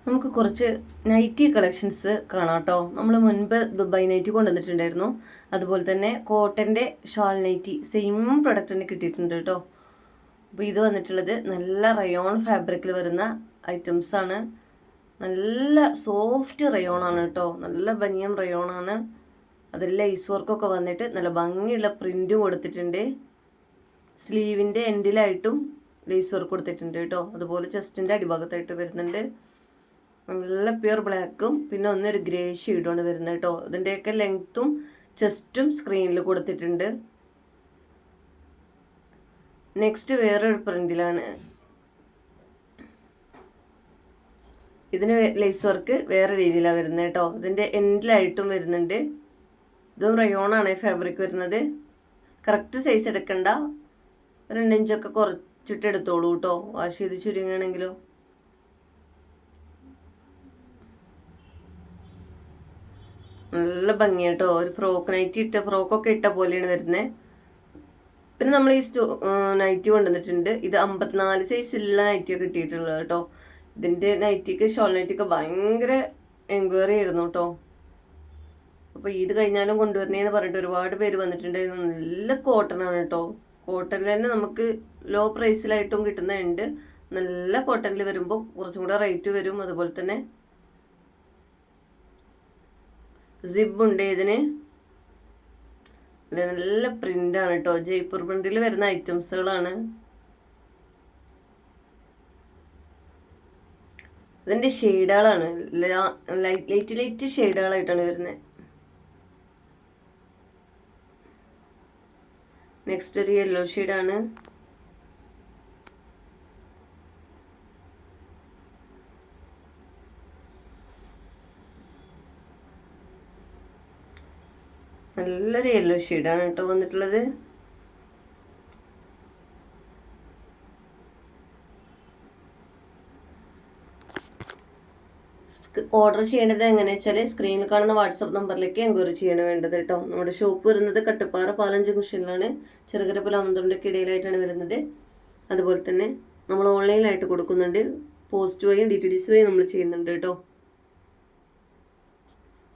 നമുക്ക് കുറച്ച് nightie collections കാണാം കേട്ടോ. നമ്മൾ മുൻപ് ദുബായ് നൈറ്റി കൊണ്ടുവന്നിട്ടുണ്ടായിരുന്നു. അതുപോലെ തന്നെ കോട്ടൻ്റെ ഷാൾ നൈറ്റി സെയിം പ്രൊഡക്റ്റ് തന്നെ കിട്ടിയിട്ടുണ്ട് കേട്ടോ. അപ്പോൾ ഇത് വന്നിട്ടുള്ളത് നല്ല റയോൺ ഫാബ്രിക്കിൽ വരുന്ന ഐറ്റംസ് ആണ്. നല്ല സോഫ്റ്റ് റയോൺ ആണ് കേട്ടോ. നല്ല ബനിയം റയോൺ ആണ്. അതിൽ ലേസ് വർക്കൊക്കെ വന്നിട്ട് നല്ല ഭംഗിയുള്ള പ്രിൻറ്റും കൊടുത്തിട്ടുണ്ട്. സ്ലീവിൻ്റെ എൻഡിലായിട്ടും ലേസ് വർക്ക് കൊടുത്തിട്ടുണ്ട് കേട്ടോ. അതുപോലെ ചെസ്റ്റിൻ്റെ അടിഭാഗത്തായിട്ട് വരുന്നുണ്ട്. നല്ല പ്യുർ ബ്ലാക്കും പിന്നെ ഒന്നൊരു ഗ്രേ ഷെയ്ഡുമാണ് വരുന്നത് കേട്ടോ. ഇതിൻ്റെയൊക്കെ ലെങ്ത്തും ചെസ്റ്റും സ്ക്രീനിൽ കൊടുത്തിട്ടുണ്ട്. നെക്സ്റ്റ് വേറൊരു പ്രിന്റിലാണ്. ഇതിന് ലേസ് വർക്ക് വേറെ രീതിയിലാണ് വരുന്നത് കേട്ടോ. ഇതിൻ്റെ എൻഡിലായിട്ടും വരുന്നുണ്ട്. ഇതും റയോണാണ് ഫാബ്രിക് വരുന്നത്. കറക്റ്റ് സൈസ് എടുക്കണ്ട, 2 ഇഞ്ചൊക്കെ കുറച്ചിട്ട് എടുത്തോളൂ കേട്ടോ. വാഷ് ചെയ്ത് ചുരുങ്ങുകയാണെങ്കിലോ. നല്ല ഭംഗിയാട്ടോ. ഒരു ഫ്രോക്ക് നൈറ്റി ഫ്രോക്കൊക്കെ ഇട്ട പോലെയാണ് വരുന്നത്. പിന്നെ നമ്മൾ ഈ നൈറ്റി കൊണ്ടുവന്നിട്ടുണ്ട്. ഇത് 54 സൈസിലുള്ള നൈറ്റിയൊക്കെ കിട്ടിയിട്ടുള്ളത് കേട്ടോ. ഇതിൻ്റെ നൈറ്റിക്ക് ഷോൾ നൈറ്റിക്ക് ഭയങ്കര എൻക്വയറി ആയിരുന്നു കേട്ടോ. അപ്പോൾ ഇത് കഴിഞ്ഞാലും കൊണ്ടുവരണേന്ന് പറഞ്ഞിട്ട് ഒരുപാട് പേര് വന്നിട്ടുണ്ടായിരുന്നു. നല്ല കോട്ടൺ ആണ് കേട്ടോ. കോട്ടണിൽ തന്നെ നമുക്ക് ലോ പ്രൈസിലായിട്ടും കിട്ടുന്നുണ്ട്. നല്ല കോട്ടണിൽ വരുമ്പോൾ കുറച്ചും കൂടെ റേറ്റ് വരും. അതുപോലെ തന്നെ സിബ് ഉണ്ട് ഇതിന്. നല്ല പ്രിന്റാണ് കേട്ടോ. ജയ്പൂർ പ്രിന്റിൽ വരുന്ന ഐറ്റംസുകളാണ്. ഇതിൻ്റെ ഷെയ്ഡുകളാണ് ലൈറ്റ് ഷെയ്ഡുകളായിട്ടാണ് വരുന്നത്. നെക്സ്റ്റ് ഒരു യെല്ലോ ഷെയ്ഡാണ്. നല്ലൊരു യെല്ലോ ഷെയ്ഡാണ് കേട്ടോ വന്നിട്ടുള്ളത്. ഓർഡർ ചെയ്യേണ്ടത് എങ്ങനെയാ വെച്ചാൽ സ്ക്രീനിൽ കാണുന്ന വാട്സപ്പ് നമ്പറിലേക്ക് എൻക്വയറി ചെയ്യണം വേണ്ടത് കേട്ടോ. നമ്മുടെ ഷോപ്പ് വരുന്നത് കട്ടുപ്പാറ പാലം ജംഗ്ഷനിലാണ്. ചെറുകര അമന്തോണ്ടൊക്കെ ഇടയിലായിട്ടാണ് വരുന്നത്. അതുപോലെ തന്നെ നമ്മൾ ഓൺലൈനിലായിട്ട് കൊടുക്കുന്നുണ്ട്. പോസ്റ്റ് വഴിയും DTDC വഴിയും നമ്മൾ ചെയ്യുന്നുണ്ട് കേട്ടോ.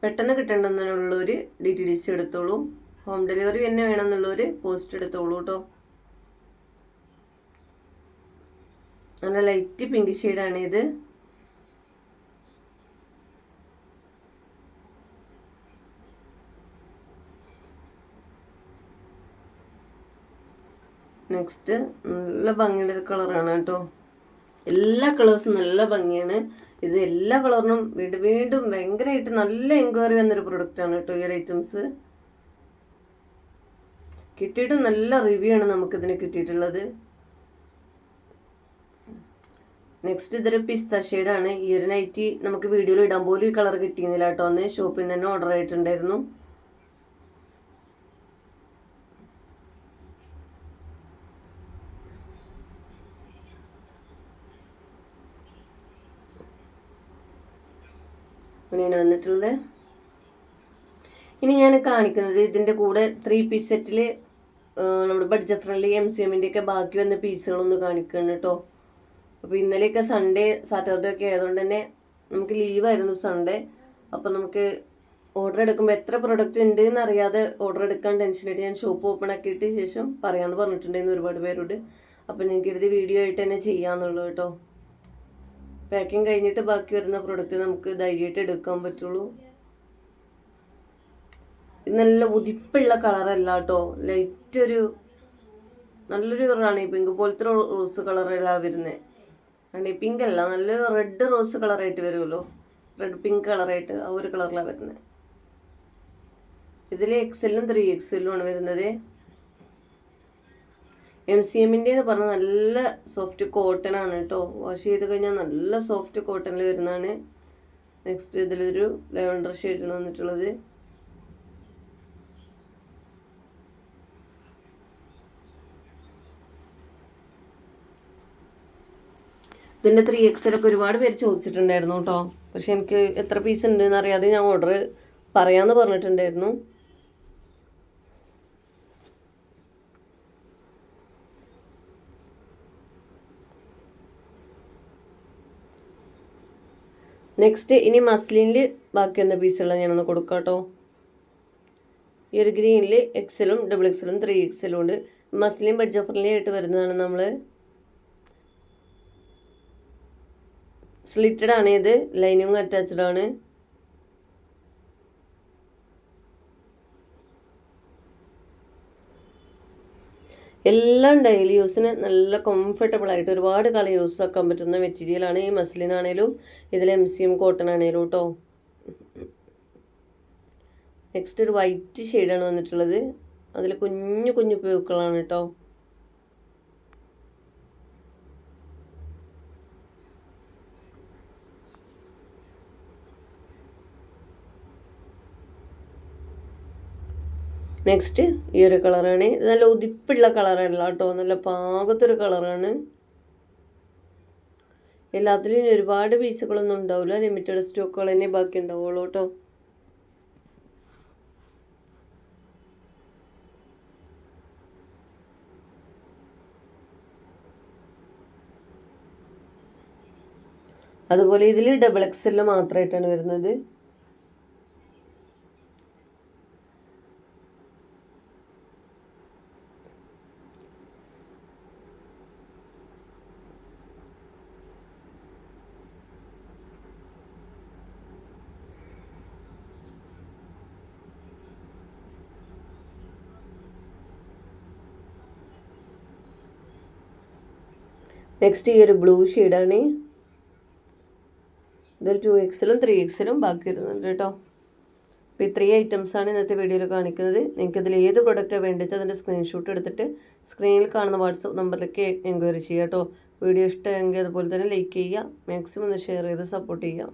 പെട്ടെന്ന് കിട്ടണമെന്നുള്ളൊരു DTDC എടുത്തോളൂ. ഹോം ഡെലിവറി തന്നെ വേണമെന്നുള്ളൊരു പോസ്റ്റ് എടുത്തോളൂ കേട്ടോ. നല്ല ലൈറ്റ് പിങ്ക് ഷെയ്ഡാണ് ഇത്. നെക്സ്റ്റ് നല്ല ഭംഗിയുള്ള ഒരു കളറാണ് കേട്ടോ. എല്ലാ കളേഴ്സും നല്ല ഭംഗിയാണ്. ഇത് എല്ലാ കളറിനും വീണ്ടും ഭയങ്കരമായിട്ട് നല്ല എൻക്വയറി വന്നൊരു പ്രൊഡക്റ്റാണ് കേട്ടോ ഈ ഐറ്റംസ്. കിട്ടിയിട്ടും നല്ല റിവ്യൂ ആണ് നമുക്കിതിന് കിട്ടിയിട്ടുള്ളത്. നെക്സ്റ്റ് ഇതൊരു പിസ്ത ഷെയ്ഡാണ്. ഈ ഒരു നൈറ്റി നമുക്ക് വീഡിയോയിൽ ഇടാൻ പോലും ഈ കളർ കിട്ടിയിരുന്നില്ല കേട്ടോ. അന്ന് ഷോപ്പിൽ നിന്ന് തന്നെ ഓർഡർ ആയിട്ടുണ്ടായിരുന്നു. അങ്ങനെയാണ് വന്നിട്ടുള്ളത്. ഇനി ഞാൻ കാണിക്കുന്നത് ഇതിൻ്റെ കൂടെ 3 പീസ് സെറ്റിൽ നമ്മുടെ ബഡ്ജറ്റ് ഫ്രണ്ട്ലി MCMൻ്റെ ഒക്കെ ബാക്കി വന്ന പീസുകളൊന്ന് കാണിക്കണം കേട്ടോ. അപ്പോൾ ഇന്നലെയൊക്കെ സൺഡേ സാറ്റർഡേ ഒക്കെ ആയതുകൊണ്ട് തന്നെ നമുക്ക് ലീവായിരുന്നു സൺഡേ. അപ്പോൾ നമുക്ക് ഓർഡർ എടുക്കുമ്പോൾ എത്ര പ്രൊഡക്റ്റ് ഉണ്ട് എന്നറിയാതെ ഓർഡർ എടുക്കാൻ ടെൻഷനായിട്ട് ഞാൻ ഷോപ്പ് ഓപ്പൺ ആക്കിയിട്ട് ശേഷം പറയാമെന്ന് പറഞ്ഞിട്ടുണ്ടായിരുന്നു ഒരുപാട് പേരോട്. അപ്പോൾ എനിക്കിത് വീഡിയോ ആയിട്ട് തന്നെ ചെയ്യാമെന്നുള്ളൂ കേട്ടോ. പാക്കിങ് കഴിഞ്ഞിട്ട് ബാക്കി വരുന്ന പ്രൊഡക്റ്റ് നമുക്ക് ധൈര്യമായിട്ട് എടുക്കാൻ പറ്റുള്ളൂ. ഇത് നല്ല ഉതിപ്പുള്ള കളറല്ല കേട്ടോ. ലൈറ്റ് ഒരു നല്ലൊരു റാണി പിങ്ക് പോലത്തെ റോസ് കളറല്ല വരുന്നത്. റാണി പിങ്ക് അല്ല, നല്ലൊരു റെഡ് റോസ് കളറായിട്ട് വരുമല്ലോ. റെഡ് പിങ്ക് കളറായിട്ട് ആ ഒരു കളറിലാണ് വരുന്നത്. ഇതിൽ XL-ഉം 3XL-ഉം ആണ് വരുന്നത്. MCMൻ്റെ എന്ന് പറഞ്ഞാൽ നല്ല സോഫ്റ്റ് കോട്ടൺ ആണ് കേട്ടോ. വാഷ് ചെയ്ത് കഴിഞ്ഞാൽ നല്ല സോഫ്റ്റ് കോട്ടണിൽ വരുന്നതാണ്. നെക്സ്റ്റ് ഇതിലൊരു ലെവൻഡർ ഷെയ്ഡാണ് വന്നിട്ടുള്ളത്. ഇതിൻ്റെ 3XL ഒക്കെ ഒരുപാട് പേര് ചോദിച്ചിട്ടുണ്ടായിരുന്നു കേട്ടോ. പക്ഷെ എനിക്ക് എത്ര പീസ് ഉണ്ട് എന്നറിയാതെ ഞാൻ ഓർഡർ പറയാമെന്ന് പറഞ്ഞിട്ടുണ്ടായിരുന്നു. നെക്സ്റ്റ് ഇനി മസ്ലിനിൽ ബാക്കി വന്ന പീസുകൾ ഞാനൊന്ന് കൊടുക്കാം കേട്ടോ. ഈ ഒരു ഗ്രീനിൽ എക്സലും ഡബിൾ എക്സലും 3XL ഉണ്ട്. മസ്ലിൻ ബഡ്ജറ്റ് ഫ്രണ്ട്ലി ആയിട്ട് വരുന്നതാണ്. നമ്മൾ സ്ലിറ്റഡ് ആണ്, ഇത് ലൈനിങ് അറ്റാച്ച്ഡ് ആണ്. എല്ലാം ഡെയിലി യൂസിന് നല്ല കംഫർട്ടബിൾ ആയിട്ട് ഒരുപാട് കാലം യൂസ് ആക്കാൻ പറ്റുന്ന മെറ്റീരിയലാണ് ഈ മസ്ലിൻ ആണേലും ഇതിൽ MCM കോട്ടൺ ആണേലും കേട്ടോ. നെക്സ്റ്റ് ഒരു വൈറ്റ് ഷെയ്ഡാണ് വന്നിട്ടുള്ളത്. അതിൽ കുഞ്ഞു കുഞ്ഞു പൂക്കളാണ് കേട്ടോ. നെക്സ്റ്റ് ഈ ഒരു കളറാണ്. ഇത് നല്ല ഉതിപ്പുള്ള കളറല്ല കേട്ടോ, നല്ല പാകത്തൊരു കളറാണ്. എല്ലാത്തിലും ഒരുപാട് പീസുകളൊന്നും ഉണ്ടാവില്ല, ലിമിറ്റഡ് സ്റ്റോക്കുകൾ തന്നെ ബാക്കി ഉണ്ടാവുള്ളൂ കേട്ടോ. അതുപോലെ ഇതിൽ ഡബിൾ XL മാത്രമായിട്ടാണ് വരുന്നത്. നെക്സ്റ്റ് ഈ ഒരു ബ്ലൂ ഷെയ്ഡാണ്. ഇതിൽ 2XL 3XL ബാക്കി വരുന്നുണ്ട് കേട്ടോ. അപ്പോൾ ഈ 3 ഐറ്റംസാണ് ഇന്നത്തെ വീഡിയോയിൽ കാണിക്കുന്നത്. നിങ്ങൾക്ക് ഇതിൽ ഏത് പ്രൊഡക്റ്റാണ് വേണ്ടത് വെച്ചാൽ അതിൻ്റെ സ്ക്രീൻഷോട്ട് എടുത്തിട്ട് സ്ക്രീനിൽ കാണുന്ന വാട്സപ്പ് നമ്പറിലേക്ക് എൻക്വയറി ചെയ്യുക കേട്ടോ. വീഡിയോ ഇഷ്ടമെങ്കിൽ അതുപോലെ തന്നെ ലൈക്ക് ചെയ്യുക, മാക്സിമം ഒന്ന് ഷെയർ ചെയ്ത് സപ്പോർട്ട് ചെയ്യുക.